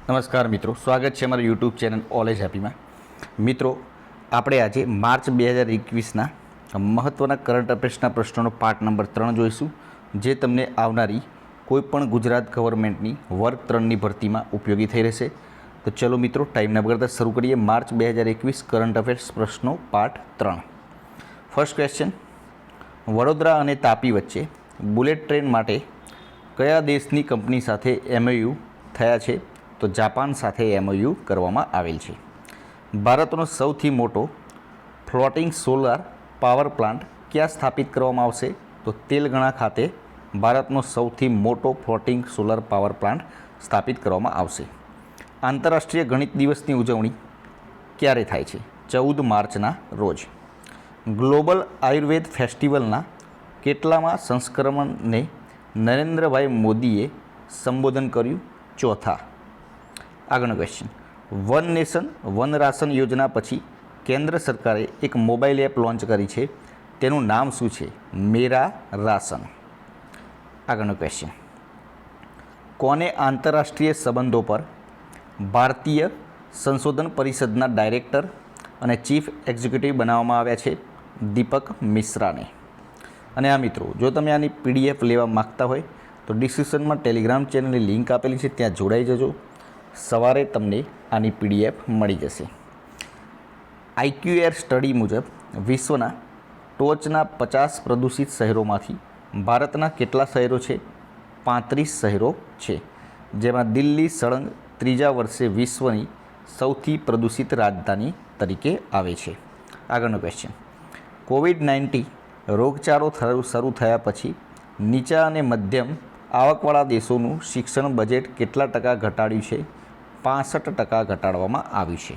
નમસ્કાર મિત્રો, સ્વાગત છે અમારા યુટ્યુબ ચેનલ ઓલેજ હેપીમાં. મિત્રો, આપણે આજે માર્ચ 2021ના મહત્ત્વના કરંટ અફેર્સના પ્રશ્નોનો પાર્ટ નંબર 3 જોઈશું, જે તમને આવનારી કોઈપણ ગુજરાત ગવર્મેન્ટની વર્ગ 3ની ભરતીમાં ઉપયોગી થઈ રહેશે. તો ચલો મિત્રો, ટાઈમ ન બગાડતા શરૂ કરીએ માર્ચ 2021 કરંટ અફેર્સ પ્રશ્નો પાર્ટ 3. ફર્સ્ટ ક્વેશ્ચન: વડોદરા અને તાપી વચ્ચે બુલેટ ટ્રેન માટે કયા દેશની કંપની સાથે MOU થયા છે? તો જાપાન સાથે MOU કરવામાં આવેલ છે. ભારતનો સૌથી મોટો ફ્લોટિંગ સોલાર પાવર પ્લાન્ટ ક્યાં સ્થાપિત કરવામાં આવશે? તો તેલંગાણા ખાતે ભારતનો સૌથી મોટો ફ્લોટિંગ સોલાર પાવર પ્લાન્ટ સ્થાપિત કરવામાં આવશે. આંતરરાષ્ટ્રીય ગણિત દિવસની ઉજવણી ક્યારે થાય છે? 14 માર્ચના રોજ. ગ્લોબલ આયુર્વેદ ફેસ્ટિવલના કેટલામાં સંસ્કરણને નરેન્દ્રભાઈ મોદીએ સંબોધન કર્યું? ચોથા. આગળનો question: one nation one ration યોજના પછી કેન્દ્ર સરકારે એક મોબાઈલ એપ લોન્ચ કરી છે, તેનું નામ શું છે? મેરા રાશન. આગળનો ક્વેશ્ચન: કોને આંતરરાષ્ટ્રીય સંબંધો પર ભારતીય સંશોધન પરિષદના ડાયરેક્ટર અને ચીફ એક્ઝિક્યુટિવ બનાવવામાં આવ્યા છે? દીપક મિશ્રાને. અને આ મિત્રો, જો તમે આની PDF લેવા માગતા હોય તો ડિસ્ક્રિપ્શનમાં ટેલિગ્રામ ચેનલની લિંક આપેલી છે, ત્યાં જોડાઈ જજો. સવારે તમને આની PDF મળી જશે. IQAir સ્ટડી મુજબ વિશ્વના ટોચના 50 પ્રદૂષિત શહેરોમાંથી ભારતના કેટલા શહેરો છે? 35 શહેરો છે, જેમાં દિલ્હી સળંગ ત્રીજા વર્ષે વિશ્વની સૌથી પ્રદૂષિત રાજધાની તરીકે આવે છે. આગળનો ક્વેશ્ચન: COVID-19 રોગચાળો શરૂ થયા પછી નીચા અને મધ્યમ આવકવાળા દેશોનું શિક્ષણ બજેટ કેટલા ટકા ઘટાડ્યું છે? 65% ઘટાડવામાં આવ્યું છે.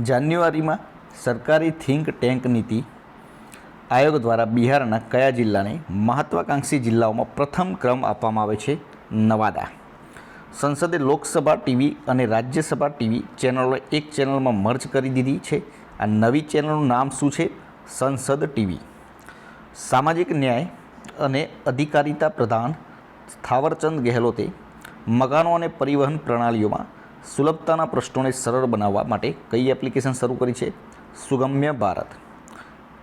જાન્યુઆરીમાં સરકારી થિંક ટેન્ક નીતિ આયોગ દ્વારા બિહારના કયા જિલ્લાને મહત્વાકાંક્ષી જિલ્લાઓમાં પ્રથમ ક્રમ આપવામાં આવે છે? નવાદા. સંસદે લોકસભા ટીવી અને રાજ્યસભા ટીવી ચેનલો એક ચેનલમાં મર્જ કરી દીધી છે. આ નવી ચેનલનું નામ શું છે? સંસદ ટીવી. સામાજિક ન્યાય અને અધિકારિતા પ્રધાન થાવરચંદ ગેહલોતે મકાનો અને પરિવહન પ્રણાલીઓમાં સુલભતાના પ્રશ્નોને સરળ બનાવવા માટે કઈ એપ્લિકેશન શરૂ કરી છે? Sugamya Bharat.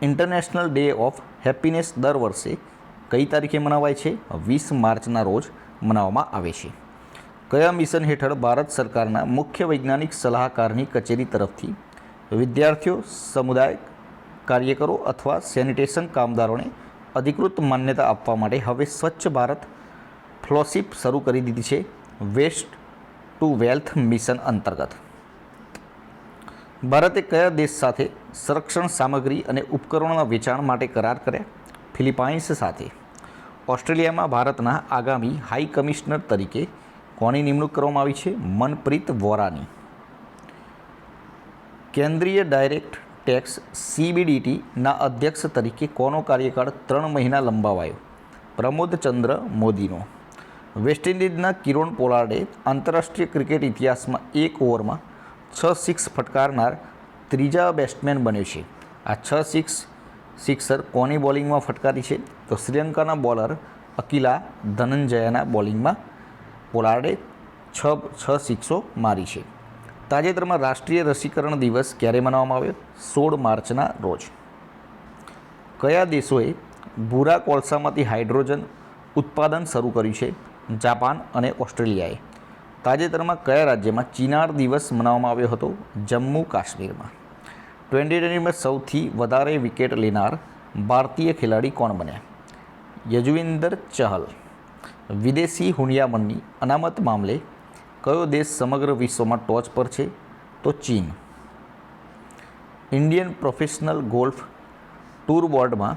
International day of happiness દર વર્ષે કઈ તારીખે મનાવાય છે? 20 માર્ચના રોજ મનાવવામાં આવે છે. કયા મિશન હેઠળ ભારત સરકારના મુખ્ય વૈજ્ઞાનિક સલાહકારની કચેરી તરફથી વિદ્યાર્થીઓ, સમુદાય કાર્યકરો અથવા સેનિટેશન કામદારોને અધિકૃત માન્યતા આપવા માટે હવે સ્વચ્છ ભારત ફેલોશિપ શરૂ કરી દીધી છે? વેસ્ટ ટુ વેલ્થ મિશન અંતર્ગત. ભારતે કયા દેશ સાથે સંરક્ષણ સામગ્રી અને ઉપકરણોના વેચાણ માટે કરાર કર્યા? ફિલિપાઇન્સ સાથે. ઓસ્ટ્રેલિયામાં ભારતના આગામી હાઈ કમિશનર તરીકે કોની નિમણૂક કરવામાં આવી છે? મનપ્રીત વોરાની. કેન્દ્રીય ડાયરેક્ટ ટેક્સ CBDTના અધ્યક્ષ તરીકે કોનો કાર્યકાળ 3 મહિના લંબાવાયો? પ્રમોદચંદ્ર મોદીનો. વેસ્ટ ઇન્ડિઝના કિરોન પોલાર્ડે આંતરરાષ્ટ્રીય ક્રિકેટ ઇતિહાસમાં એક ઓવરમાં 6 સિક્સ ફટકારનાર ત્રીજા બેટ્સમેન બન્યો છે. આ 6 સિક્સર કોની બોલિંગમાં ફટકારી છે? તો શ્રીલંકાના બોલર અકિલા ધનંજયાના બોલિંગમાં પોલાર્ડે 6 સિક્સો મારી છે. તાજેતરમાં રાષ્ટ્રીય રસીકરણ દિવસ ક્યારે મનાવવામાં આવ્યો? 16 માર્ચના રોજ. કયા દેશોએ ભૂરા કોલસામાંથી હાઇડ્રોજન ઉત્પાદન શરૂ કર્યું છે? જાપાન અને ઓસ્ટ્રેલિયાએ. તાજેતરમાં કયા રાજ્યમાં ચિનાર દિવસ મનાવવામાં આવ્યો હતો? જમ્મુ કાશ્મીરમાં. 2020માં સૌથી વધારે વિકેટ લેનાર ભારતીય ખેલાડી કોણ બન્યા? યજુવેન્દ્ર ચહલ. વિદેશી હુંડિયામણની અનામત મામલે કયો દેશ સમગ્ર વિશ્વમાં ટોચ પર છે? તો ચીન. ઇન્ડિયન પ્રોફેશનલ ગોલ્ફ ટૂર બોર્ડમાં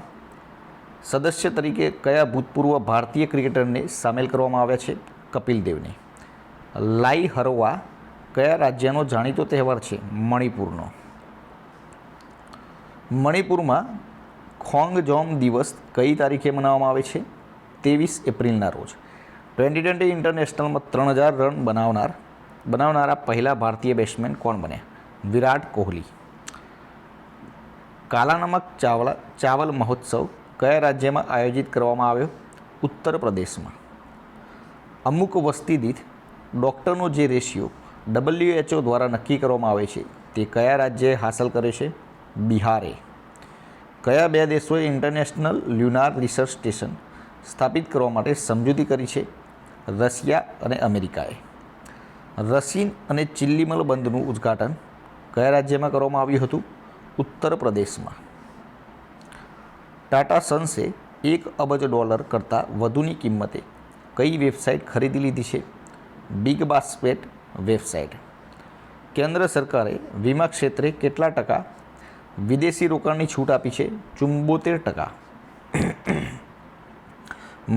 સદસ્ય તરીકે કયા ભૂતપૂર્વ ભારતીય ક્રિકેટરને સામેલ કરવામાં આવ્યા છે? કપિલ દેવને. લાઈ હરવા કયા રાજ્યનો જાણીતો તહેવાર છે? મણિપુરનો. મણિપુરમાં ખોંગજોમ દિવસ કઈ તારીખે મનાવવામાં આવે છે? 23 એપ્રિલના રોજ. 2020 ઇન્ટરનેશનલમાં 3000 રન બનાવનારા પહેલા ભારતીય બેટ્સમેન કોણ બન્યા? વિરાટ કોહલી. કાલા નમક ચાવલ મહોત્સવ કયા રાજ્યમાં આયોજિત કરવામાં આવ્યો? ઉત્તર પ્રદેશમાં. અમુક વસ્તી દીઠ ડૉક્ટરનો જે રેશિયો WHO દ્વારા નક્કી કરવામાં આવે છે તે કયા રાજ્યએ હાંસલ કર્યો છે? બિહારે. કયા બે દેશોએ ઇન્ટરનેશનલ લ્યુનાર રિસર્ચ સ્ટેશન સ્થાપિત કરવા માટે સમજૂતી કરી છે? રશિયા અને અમેરિકાએ. રસીન અને ચિલ્લીમલ બંધનું ઉદ્ઘાટન કયા રાજ્યમાં કરવામાં આવ્યું હતું? ઉત્તર પ્રદેશમાં. ટાટા સન્સે $1 અબજ કરતાં વધુની કિંમતે કઈ વેબસાઇટ ખરીદી લીધી છે? Big basket website. કેન્દ્ર સરકારે વીમા ક્ષેત્રે કેટલા ટકા વિદેશી રોકાણની છૂટ આપી છે? 74%.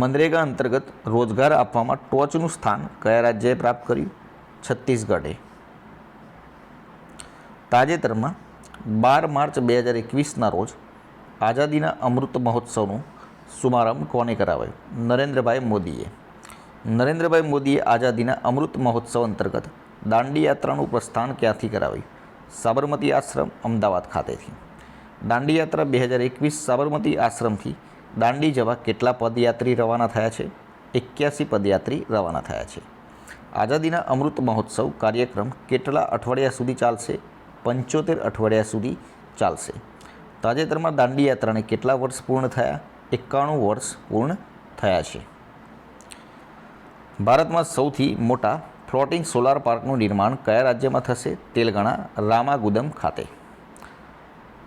મનરેગા અંતર્ગત રોજગાર આપવામાં ટોચનું સ્થાન કયા રાજ્યએ પ્રાપ્ત કર્યું? છત્તીસગઢે. તાજેતરમાં 12 માર્ચ 2021ના રોજ આઝાદીના અમૃત મહોત્સવનો શુભારંભ કોને કરાવ્યો? નરેન્દ્રભાઈ મોદીએ. નરેન્દ્રભાઈ મોદીએ આઝાદીના અમૃત મહોત્સવ અંતર્ગત દાંડી યાત્રાનું પ્રસ્થાન ક્યાંથી કરાવ્યું? સાબરમતી આશ્રમ, અમદાવાદ ખાતેથી. દાંડી યાત્રા 2021 સાબરમતી આશ્રમથી દાંડી જવા કેટલા પદયાત્રી રવાના થયા છે? 81 પદયાત્રી રવાના થયા છે. આઝાદીના અમૃત મહોત્સવ કાર્યક્રમ કેટલા અઠવાડિયા સુધી ચાલશે? 75 અઠવાડિયા સુધી ચાલશે. તાજેતરમાં દાંડી યાત્રાને કેટલા વર્ષ પૂર્ણ થયા? 91 વર્ષ પૂર્ણ થયા છે. ભારતમાં સૌથી મોટા ફ્લોટિંગ સોલાર પાર્કનું નિર્માણ કયા રાજ્યમાં થશે? તેલંગાણા, રામાગુદમ ખાતે.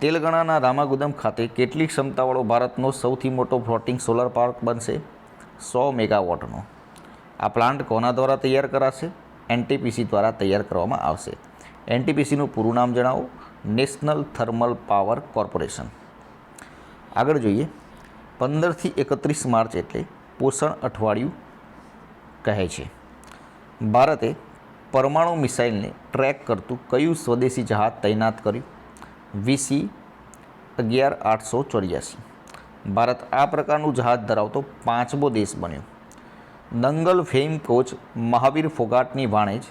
તેલંગાણાના રામાગુદમ ખાતે કેટલી ક્ષમતાવાળો ભારતનો સૌથી મોટો ફ્લોટિંગ સોલાર પાર્ક બનશે? 100 મેગાવોટનો. આ પ્લાન્ટ કોના દ્વારા તૈયાર કરાશે? NTPC દ્વારા તૈયાર કરવામાં આવશે. NTPCનું પૂરું નામ જણાવો. National thermal power corporation. આગળ જોઈએ. 15થી 31 માર્ચ એટલે પોષણ અઠવાડિયું કહે છે. ભારતે પરમાણુ મિસાઇલને ટ્રેક કરતું કયું સ્વદેશી જહાજ તૈનાત કર્યું? VC-11884. ભારત આ પ્રકારનું જહાજ ધરાવતો 5મો દેશ બન્યો. દંગલ ફેમ કોચ મહાવીર ફોગાટની વાણેજ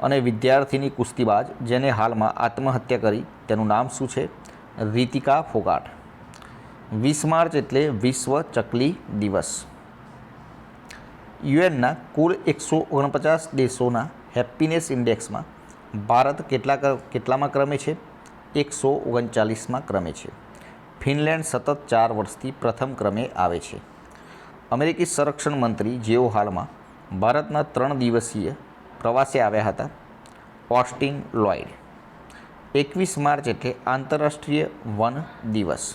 અને વિદ્યાર્થીની કુસ્તીબાજ જેને હાલમાં આત્મહત્યા કરી તેનું નામ શું છે? રીતિકા ફોગાટ. 20 માર્ચ એટલે વિશ્વ ચકલી દિવસ. યુએનના કુલ 149 દેશોના હેપીનેસ ઇન્ડેક્સમાં ભારત કેટલામાં ક્રમે છે? 139માં ક્રમે છે. ફિનલેન્ડ સતત 4 વર્ષથી પ્રથમ ક્રમે આવે છે. અમેરિકી સંરક્ષણ મંત્રી જેઓ હાલમાં ભારતના 3 દિવસીય પ્રવાસે આવ્યા હતા? Austen Lloyd. 21 માર્ચ એટલે આંતરરાષ્ટ્રીય વન દિવસ.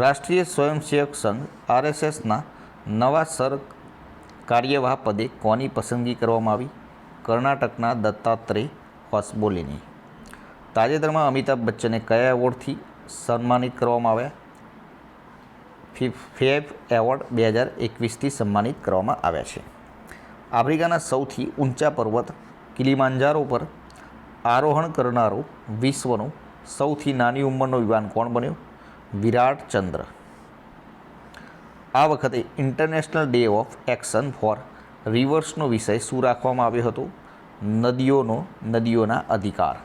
રાષ્ટ્રીય સ્વયંસેવક સંઘ RSSના નવા કાર્યવાહ પદે કોની પસંદગી કરવામાં આવી? કર્ણાટકના દત્તાત્રેય હોસબોલેની. તાજેતરમાં અમિતાભ બચ્ચનને કયા એવોર્ડથી સન્માનિત કરવામાં આવ્યા? ફેબ એવોર્ડ 2021થી સન્માનિત કરવામાં આવ્યા છે. આફ્રિકાના સૌથી ઊંચા પર્વત કિલીમાંજારો પર આરોહણ કરનારો વિશ્વનો સૌથી નાની ઉંમરનો યુવાન કોણ બન્યો? વિરાટ ચંદ્ર. આ વખતે international day of action for રિવર્સનો વિષય શું રાખવામાં આવ્યો હતો? નદીઓના અધિકાર.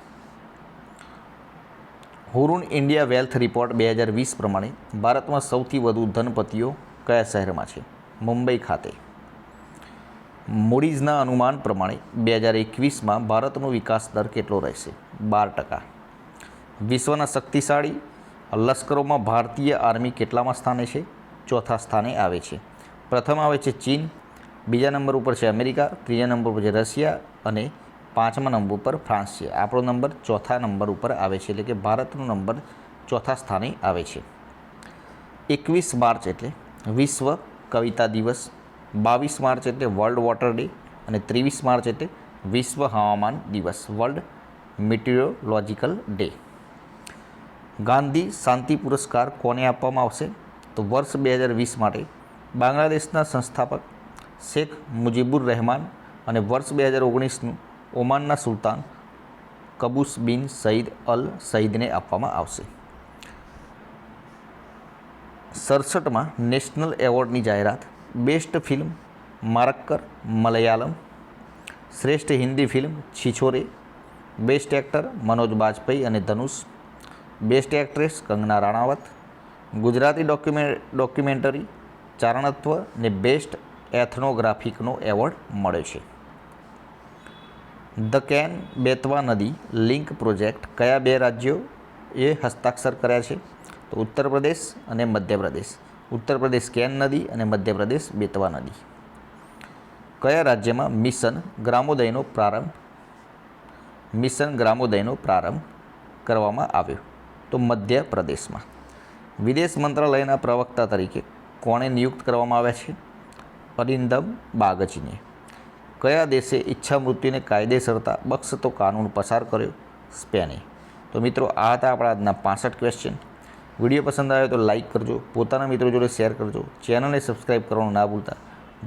હુરુન ઇન્ડિયા વેલ્થ રિપોર્ટ 2020 પ્રમાણે ભારતમાં સૌથી વધુ ધનપતિઓ કયા શહેરમાં છે? મુંબઈ ખાતે. મૂડીઝના અનુમાન પ્રમાણે 2021માં ભારતનો વિકાસ દર કેટલો રહેશે? 12%. વિશ્વના શક્તિશાળી લશ્કરોમાં ભારતીય આર્મી કેટલામાં સ્થાને છે? 4થા સ્થાને આવે છે. પ્રથમ આવે છે ચીન, બીજા નંબર ઉપર છે અમેરિકા, ત્રીજા નંબર ઉપર છે રશિયા અને 5મા નંબર ઉપર ફ્રાન્સ છે. આપણો નંબર 4થા નંબર ઉપર આવે છે, એટલે કે ભારતનો નંબર 4થા સ્થાને આવે છે. 21 માર્ચ એટલે વિશ્વ કવિતા દિવસ, 22 માર્ચ એટલે વર્લ્ડ વોટર ડે અને 23 માર્ચ એટલે વિશ્વ હવામાન દિવસ, વર્લ્ડ મિટિયોરોલોજિકલ ડે. ગાંધી શાંતિ પુરસ્કાર કોને આપવામાં આવશે? તો વર્ષ 2020 માટે બાંગ્લાદેશના સંસ્થાપક શેખ મુજીબુર રહેમાન અને વર્ષ 2019નું ઓમાનના સુલતાન કબૂસ બિન સઈદ અલ સઈદને આપવામાં આવશે. 67માં નેશનલ એવોર્ડની જાહેરાત. બેસ્ટ ફિલ્મ મારક્કર મલયાલમ, શ્રેષ્ઠ Hindi film Chhichhore, best actor Manoj Bajpayee અને Dhanush, best actress Kangana Ranaut, Gujarati documentary Charanatva ને બેસ્ટ એથનોગ્રાફિકનો એવોર્ડ મળ્યો છે? ધ કેન બેતવા નદી લિંક પ્રોજેક્ટ કયા બે રાજ્યોએ હસ્તાક્ષર કર્યા છે? તો ઉત્તર પ્રદેશ અને મધ્યપ્રદેશ. ઉત્તર પ્રદેશ કેન નદી અને મધ્યપ્રદેશ બેતવા નદી. કયા રાજ્યમાં મિશન ગ્રામોદયનો પ્રારંભ કરવામાં આવ્યો? તો મધ્યપ્રદેશમાં. વિદેશ મંત્રાલયના પ્રવક્તા તરીકે કોણે નિયુક્ત કરવામાં આવ્યા છે? અરિંદમ બાગચીને. કયા દેશે ઈચ્છા મૃત્યુને કાયદેસરતા બક્ષતો કાનૂન પસાર કર્યો? સ્પેને. તો મિત્રો આ હતા આપણા આજના 65 ક્વેશ્ચન. વિડીયો પસંદ આવ્યો તો લાઇક કરજો, પોતાના મિત્રો જોડે શેર કરજો, ચેનલને સબસ્ક્રાઈબ કરવાનું ના ભૂલતા,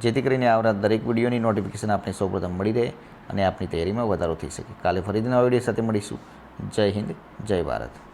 જેથી કરીને આવનાર દરેક વિડીયોની નોટિફિકેશન આપને સૌપ્રથમ મળી રહે અને આપની તૈયારીમાં વધારો થઈ શકે. કાલે ફરીથી નવા વિડીયો સાથે મળીશું. જય હિન્દ, જય ભારત.